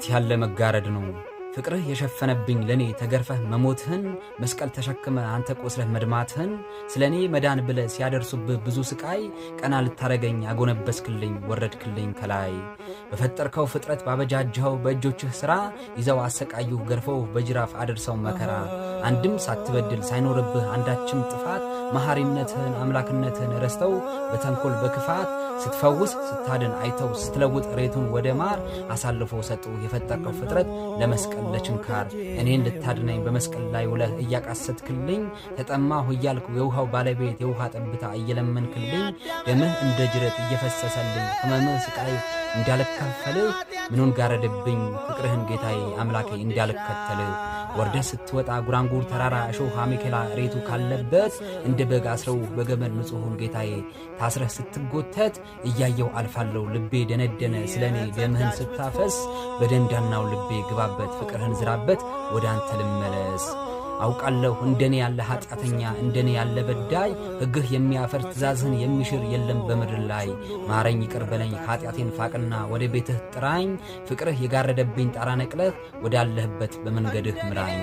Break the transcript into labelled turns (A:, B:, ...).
A: ያለ መጋረድ ነው ፍቅርህ የሸፈነብኝ ለኔ ተገርፈህ መሞትህን መስቀል ተሸክመ አንተ ቆስለህ መድማትህን ስለኔ መዳን ብለ ሲያደርሱብህ ብዙ ስቃይ ቀና ልታረገኝ አጎነበስክልኝ ወረድክልኝ ከላይ በፈጠርከው ፍጥረት ባበጃጀው በእጆችህ ሥራ ይዘው አሰቃዩ ገርፈው በጅራፍ አደርሰው መከራ አንድም ሳትበድል ሳይኖርብህ አንዳችም ጥፋት መሐሪነትህን አምላክነትህን ረስተው በተንኮል በክፋት ስትፈውስ ስታድን አይተው ስትለውጥ ሬቱን ወደ ማር አሳልፎ ሰጡ የፈጠርከው ፍጥረት ለመስቀል ለችንካር እኔን ልታድነኝ በመስቀል ላይ ውለህ እያቃሰትክልኝ ተጠማሁ እያልኩ የውሃው ባለቤት የውሃ ጠብታ እየለመንክልኝ ደምህ እንደ ጅረት እየፈሰሰልኝ ህመምህ ስቃይ እንዳልካፈልህ ምኑን ጋረደብኝ ፍቅርህን ጌታዬ አምላኬ እንዳልከተልህ ወርደህ ስትወጣ ጉራንጉር ተራራ እሾህ አሜከላ ሬቱ ካለበት እንደ በግ አስረው በገመድ ንጹሑን ጌታዬ ታስረህ ስትጎተት እያየው አልፋለሁ ልቤ ደነደነ ስለኔ ደምህን ስታፈስ በደንዳናው ልቤ ግባበት ፍቅርህን ዝራበት ወደ አንተ ልመለስ አውቃለሁ እንደኔ ያለ ኃጢአተኛ እንደኔ ያለ በዳይ ሕግህ የሚያፈርስ ትእዛዝህን የሚሽር የለም በምድር ላይ ማረኝ ይቅር በለኝ ኃጢአቴን ፋቅና ወደ ቤትህ ጥራኝ ፍቅርህ የጋረደብኝ ጣራ ነቅለህ ወዳለህበት በመንገድህ ምራኝ